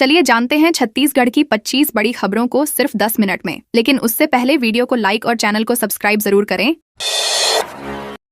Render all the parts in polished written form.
चलिए जानते हैं छत्तीसगढ़ की 25 बड़ी खबरों को सिर्फ 10 मिनट में। लेकिन उससे पहले वीडियो को लाइक और चैनल को सब्सक्राइब जरूर करें।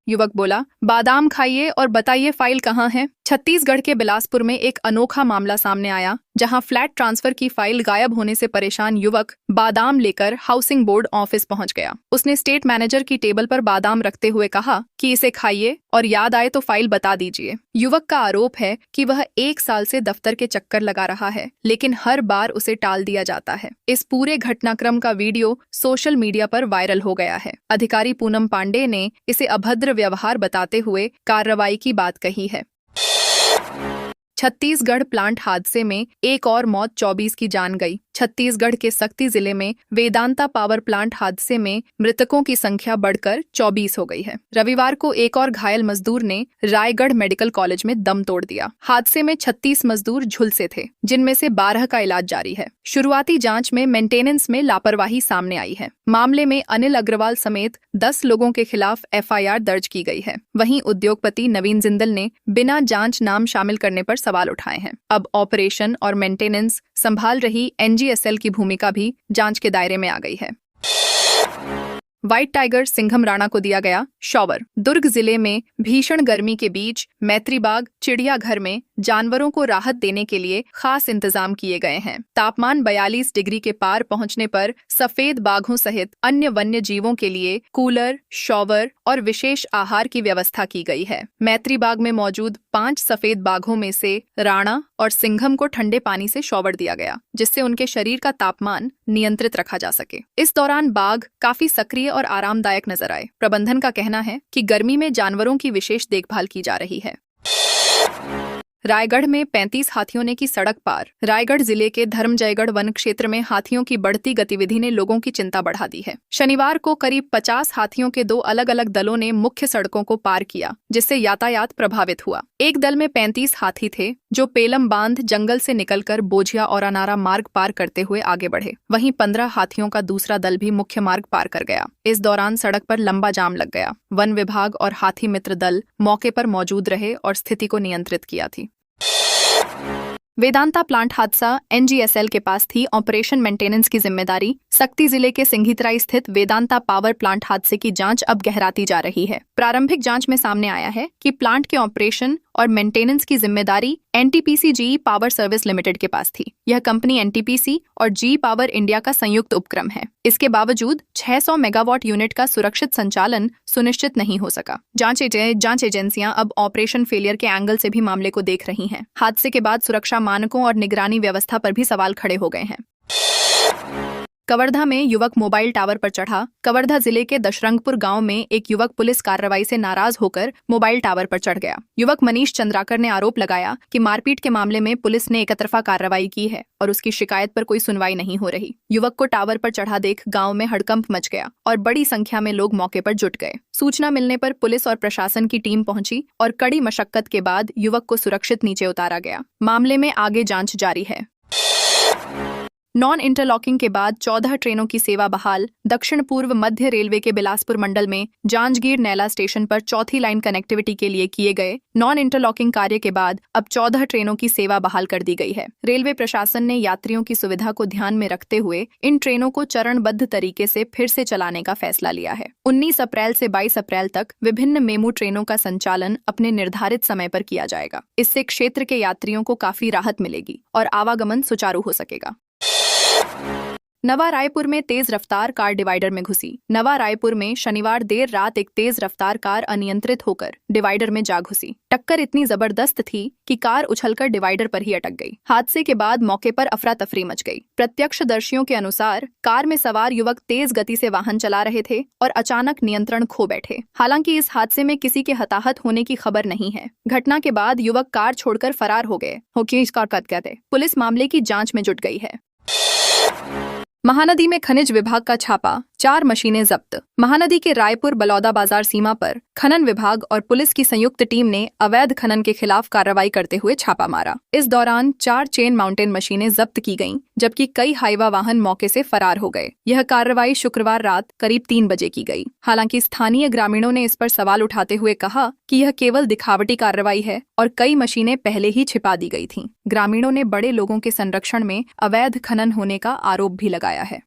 युवक बोला, बादाम खाइए और बताइए फाइल कहाँ है। छत्तीसगढ़ के बिलासपुर में एक अनोखा मामला सामने आया, जहां फ्लैट ट्रांसफर की फाइल गायब होने से परेशान युवक बादाम लेकर हाउसिंग बोर्ड ऑफिस पहुंच गया। उसने स्टेट मैनेजर की टेबल पर बादाम रखते हुए कहा कि इसे खाइए और याद आए तो फाइल बता दीजिए। युवक का आरोप है कि वह 1 साल से दफ्तर के चक्कर लगा रहा है, लेकिन हर बार उसे टाल दिया जाता है। इस पूरे घटनाक्रम का वीडियो सोशल मीडिया पर वायरल हो गया है। अधिकारी पूनम पांडे ने इसे अभद्र व्यवहार बताते हुए कार्रवाई की बात कही है। छत्तीसगढ़ प्लांट हादसे में एक और मौत, 24 की जान गई। छत्तीसगढ़ के सक्ती जिले में वेदांता पावर प्लांट हादसे में मृतकों की संख्या बढ़कर 24 हो गई है। रविवार को एक और घायल मजदूर ने रायगढ़ मेडिकल कॉलेज में दम तोड़ दिया। हादसे में 36 मजदूर झुलसे थे, जिनमें से 12 का इलाज जारी है। शुरुआती जांच में मेंटेनेंस में लापरवाही सामने आई है। मामले में अनिल अग्रवाल समेत 10 लोगों के खिलाफ FIR दर्ज की गई है। वहीं उद्योगपति नवीन जिंदल ने बिना जांच नाम शामिल करने पर सवाल उठाए हैं। अब ऑपरेशन और मेंटेनेंस संभाल रही NGSL की भूमिका भी जांच के दायरे में आ गई है। व्हाइट टाइगर सिंघम राणा को दिया गया शॉवर। दुर्ग जिले में भीषण गर्मी के बीच मैत्रीबाग चिड़ियाघर में जानवरों को राहत देने के लिए खास इंतजाम किए गए हैं। तापमान 42 डिग्री के पार पहुंचने पर सफेद बाघों सहित अन्य वन्य जीवों के लिए कूलर, शॉवर और विशेष आहार की व्यवस्था की गई है। मैत्रीबाग में मौजूद 5 सफेद बाघों में से राणा और सिंघम को ठंडे पानी से शॉवर दिया गया, जिससे उनके शरीर का तापमान नियंत्रित रखा जा सके। इस दौरान बाघ काफी सक्रिय और आरामदायक नजर आए। प्रबंधन का कहना है कि गर्मी में जानवरों की विशेष देखभाल की जा रही है। रायगढ़ में 35 हाथियों ने की सड़क पार। रायगढ़ जिले के धर्मजयगढ़ वन क्षेत्र में हाथियों की बढ़ती गतिविधि ने लोगों की चिंता बढ़ा दी है। शनिवार को करीब 50 हाथियों के 2 अलग अलग दलों ने मुख्य सड़कों को पार किया, जिससे यातायात प्रभावित हुआ। एक दल में 35 हाथी थे, जो पेलम बांध जंगल से निकलकर बोझिया और अनारा मार्ग पार करते हुए आगे बढ़े। वहीं 15 हाथियों का दूसरा दल भी मुख्य मार्ग पार कर गया। इस दौरान सड़क पर लंबा जाम लग गया। वन विभाग और हाथी मित्र दल मौके पर मौजूद रहे और स्थिति को नियंत्रित किया थी। वेदांता प्लांट हादसा NGSL के पास थी। ऑपरेशन मेंटेनेंस की जिम्मेदारी। सक्ती जिले के सिंघितराई स्थित वेदांता पावर प्लांट हादसे की जांच अब गहराती जा रही है। प्रारंभिक जांच में सामने आया है कि प्लांट के ऑपरेशन और मेंटेनेंस की जिम्मेदारी NTPC GE power service limited के पास थी। यह कंपनी NTPC और GE पावर इंडिया का संयुक्त उपक्रम है। इसके बावजूद 600 मेगावाट यूनिट का सुरक्षित संचालन सुनिश्चित नहीं हो सका। जांच एजेंसियां अब ऑपरेशन फेलियर के एंगल से भी मामले को देख रही हैं। हादसे के बाद सुरक्षा मानकों और निगरानी व्यवस्था पर भी सवाल खड़े हो गए हैं। कवर्धा में युवक मोबाइल टावर पर चढ़ा। कवर्धा जिले के दशरंगपुर गांव में एक युवक पुलिस कार्रवाई से नाराज होकर मोबाइल टावर पर चढ़ गया। युवक मनीष चंद्राकर ने आरोप लगाया कि मारपीट के मामले में पुलिस ने एकतरफा कार्रवाई की है और उसकी शिकायत पर कोई सुनवाई नहीं हो रही। युवक को टावर पर चढ़ा देख गांव में हड़कंप मच गया और बड़ी संख्या में लोग मौके पर जुट गए। सूचना मिलने पर पुलिस और प्रशासन की टीम पहुंची और कड़ी मशक्कत के बाद युवक को सुरक्षित नीचे उतारा गया। मामले में आगे जांच जारी है। नॉन इंटरलॉकिंग के बाद 14 ट्रेनों की सेवा बहाल। दक्षिण पूर्व मध्य रेलवे के बिलासपुर मंडल में जांजगीर नैला स्टेशन पर चौथी लाइन कनेक्टिविटी के लिए किए गए नॉन इंटरलॉकिंग कार्य के बाद अब 14 ट्रेनों की सेवा बहाल कर दी गई है। रेलवे प्रशासन ने यात्रियों की सुविधा को ध्यान में रखते हुए इन ट्रेनों को चरणबद्ध तरीके से फिर से चलाने का फैसला लिया है। 19 अप्रैल से 22 अप्रैल तक विभिन्न मेमू ट्रेनों का संचालन अपने निर्धारित समय पर किया जाएगा। इससे क्षेत्र के यात्रियों को काफी राहत मिलेगी और आवागमन सुचारू हो सकेगा। नवा रायपुर में तेज रफ्तार कार डिवाइडर में घुसी। नवा रायपुर में शनिवार देर रात एक तेज रफ्तार कार अनियंत्रित होकर डिवाइडर में जा घुसी। टक्कर इतनी जबरदस्त थी कि कार उछलकर डिवाइडर पर ही अटक गई। हादसे के बाद मौके पर अफरा तफरी मच गई। प्रत्यक्षदर्शियों के अनुसार कार में सवार युवक तेज गति से वाहन चला रहे थे और अचानक नियंत्रण खो बैठे। हालांकि इस हादसे में किसी के हताहत होने की खबर नहीं है। घटना के बाद युवक कार छोड़कर फरार हो गए। पुलिस मामले की जाँच में जुट गई है। महानदी में खनिज विभाग का छापा। 4 मशीनें जब्त। महानदी के रायपुर बलौदा बाजार सीमा पर खनन विभाग और पुलिस की संयुक्त टीम ने अवैध खनन के खिलाफ कार्रवाई करते हुए छापा मारा। इस दौरान 4 चेन माउंटेन मशीनें जब्त की गईं, जबकि कई हाईवा वाहन मौके से फरार हो गए। यह कार्रवाई शुक्रवार रात करीब 3 बजे की गई। हालांकि स्थानीय ग्रामीणों ने इस पर सवाल उठाते हुए कहा कि यह केवल दिखावटी कार्रवाई है और कई मशीनें पहले ही छिपा दी गई थीं। ग्रामीणों ने बड़े लोगों के संरक्षण में अवैध खनन होने का आरोप भी लगाया है।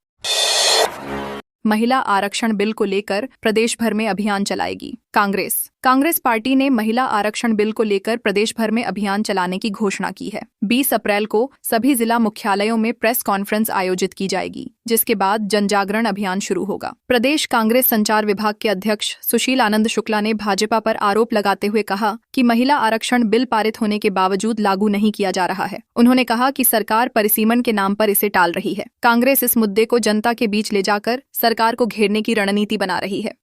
महिला आरक्षण बिल को लेकर प्रदेश भर में अभियान चलाएगी कांग्रेस पार्टी ने महिला आरक्षण बिल को लेकर प्रदेश भर में अभियान चलाने की घोषणा की है। 20 अप्रैल को सभी जिला मुख्यालयों में प्रेस कॉन्फ्रेंस आयोजित की जाएगी, जिसके बाद जनजागरण अभियान शुरू होगा। प्रदेश कांग्रेस संचार विभाग के अध्यक्ष सुशील आनंद शुक्ला ने भाजपा पर आरोप लगाते हुए कहा कि महिला आरक्षण बिल पारित होने के बावजूद लागू नहीं किया जा रहा है। उन्होंने कहा कि सरकार परिसीमन के नाम पर इसे टाल रही है। कांग्रेस इस मुद्दे को जनता के बीच ले जाकर सरकार को घेरने की रणनीति बना रही है।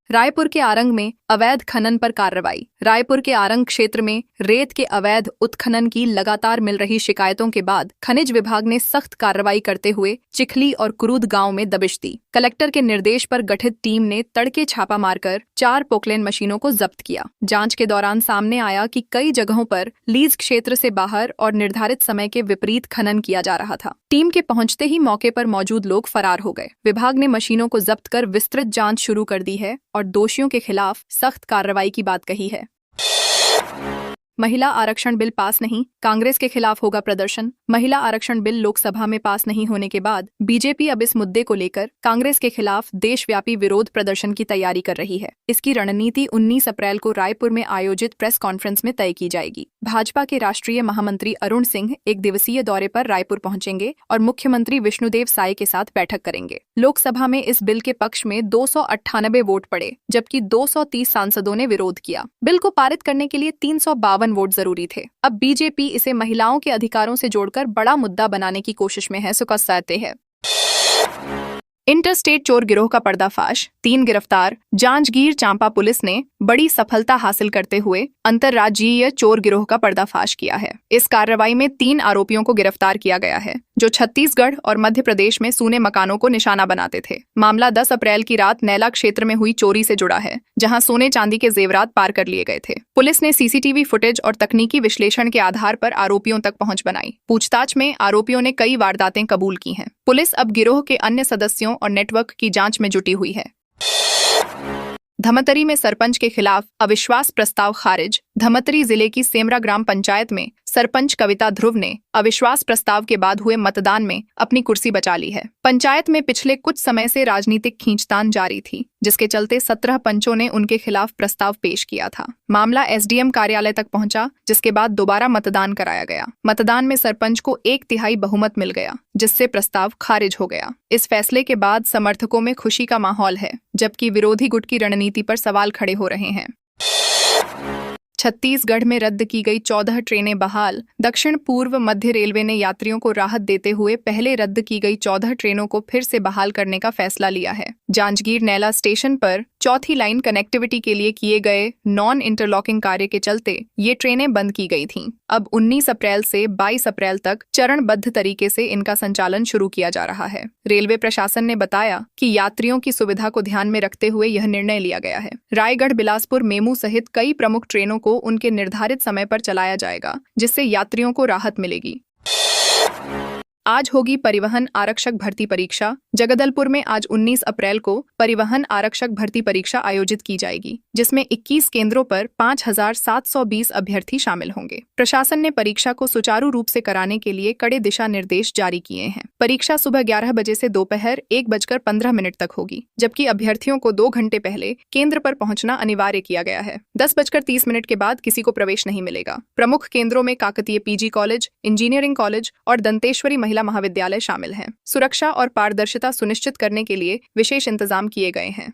रायपुर के आरंग में अवैध खनन पर कार्रवाई। रायपुर के आरंग क्षेत्र में रेत के अवैध उत्खनन की लगातार मिल रही शिकायतों के बाद खनिज विभाग ने सख्त कार्रवाई करते हुए चिखली और कुरूद गांव में दबिश दी। कलेक्टर के निर्देश पर गठित टीम ने तड़के छापा मारकर 4 पोकलेन मशीनों को जब्त किया। जांच के दौरान सामने आया कि कई जगहों पर लीज क्षेत्र से बाहर और निर्धारित समय के विपरीत खनन किया जा रहा था। टीम के पहुंचते ही मौके पर मौजूद लोग फरार हो गए। विभाग ने मशीनों को जब्त कर विस्तृत जांच शुरू कर दी है और दोषियों के खिलाफ सख्त कार्रवाई की बात कही है। महिला आरक्षण बिल पास नहीं, कांग्रेस के खिलाफ होगा प्रदर्शन। महिला आरक्षण बिल लोकसभा में पास नहीं होने के बाद बीजेपी अब इस मुद्दे को लेकर कांग्रेस के खिलाफ देशव्यापी विरोध प्रदर्शन की तैयारी कर रही है। इसकी रणनीति 19 अप्रैल को रायपुर में आयोजित प्रेस कॉन्फ्रेंस में तय की जाएगी। भाजपा के राष्ट्रीय महामंत्री अरुण सिंह 1 दिवसीय दौरे पर रायपुर पहुंचेंगे और मुख्यमंत्री विष्णुदेव साय के साथ बैठक करेंगे। लोकसभा में इस बिल के पक्ष में 298 वोट पड़े, जबकि 230 सांसदों ने विरोध किया। बिल को पारित करने के लिए 352 वोट जरूरी थे। अब बीजेपी इसे महिलाओं के अधिकारों से जोड़कर बड़ा मुद्दा बनाने की कोशिश में है। कहते हैं इंटरस्टेट चोर गिरोह का पर्दाफाश, 3 गिरफ्तार। जांजगीर चांपा पुलिस ने बड़ी सफलता हासिल करते हुए अंतर्राज्यीय चोर गिरोह का पर्दाफाश किया है। इस कार्रवाई में 3 आरोपियों को गिरफ्तार किया गया है, जो छत्तीसगढ़ और मध्य प्रदेश में सूने मकानों को निशाना बनाते थे। मामला 10 अप्रैल की रात नैला क्षेत्र में हुई चोरी से जुड़ा है, जहां सोने चांदी के जेवरात पार कर लिए गए थे। पुलिस ने सीसीटीवी फुटेज और तकनीकी विश्लेषण के आधार पर आरोपियों तक पहुंच बनाई। पूछताछ में आरोपियों ने कई वारदातें कबूल की हैं। पुलिस अब गिरोह के अन्य सदस्यों और नेटवर्क की जांच में जुटी हुई है। धमतरी में सरपंच के खिलाफ अविश्वास प्रस्ताव खारिज। धमतरी जिले की सेमरा ग्राम पंचायत में सरपंच कविता ध्रुव ने अविश्वास प्रस्ताव के बाद हुए मतदान में अपनी कुर्सी बचा ली है। पंचायत में पिछले कुछ समय से राजनीतिक खींचतान जारी थी, जिसके चलते 17 पंचों ने उनके खिलाफ प्रस्ताव पेश किया था। मामला एसडीएम कार्यालय तक पहुंचा, जिसके बाद दोबारा मतदान कराया गया। मतदान में सरपंच को 1/3 बहुमत मिल गया, जिससे प्रस्ताव खारिज हो गया। इस फैसले के बाद समर्थकों में खुशी का माहौल है, जबकि विरोधी गुट की रणनीति पर सवाल खड़े हो रहे हैं। छत्तीसगढ़ में रद्द की गई 14 ट्रेनें बहाल। दक्षिण पूर्व मध्य रेलवे ने यात्रियों को राहत देते हुए पहले रद्द की गई 14 ट्रेनों को फिर से बहाल करने का फैसला लिया है। जांजगीर नैला स्टेशन पर चौथी लाइन कनेक्टिविटी के लिए किए गए नॉन इंटरलॉकिंग कार्य के चलते ये ट्रेनें बंद की गई थीं। अब 19 अप्रैल से 22 अप्रैल तक चरणबद्ध तरीके से इनका संचालन शुरू किया जा रहा है। रेलवे प्रशासन ने बताया कि यात्रियों की सुविधा को ध्यान में रखते हुए यह निर्णय लिया गया है। रायगढ़ बिलासपुर मेमू सहित कई प्रमुख ट्रेनों को उनके निर्धारित समय पर चलाया जाएगा, जिससे यात्रियों को राहत मिलेगी। आज होगी परिवहन आरक्षक भर्ती परीक्षा। जगदलपुर में आज 19 अप्रैल को परिवहन आरक्षक भर्ती परीक्षा आयोजित की जाएगी, जिसमें 21 केंद्रों पर 5720 अभ्यर्थी शामिल होंगे। प्रशासन ने परीक्षा को सुचारू रूप से कराने के लिए कड़े दिशा निर्देश जारी किए हैं। परीक्षा सुबह 11 बजे से दोपहर 1:15 तक होगी, जबकि अभ्यर्थियों को 2 घंटे पहले केंद्र पर पहुंचना अनिवार्य किया गया है। 10:30 के बाद किसी को प्रवेश नहीं मिलेगा। प्रमुख केंद्रों में Kakatiya PG college, engineering college और दंतेश्वरी महिला महाविद्यालय शामिल हैं। सुरक्षा और पारदर्शिता सुनिश्चित करने के लिए विशेष इंतजाम किए गए हैं।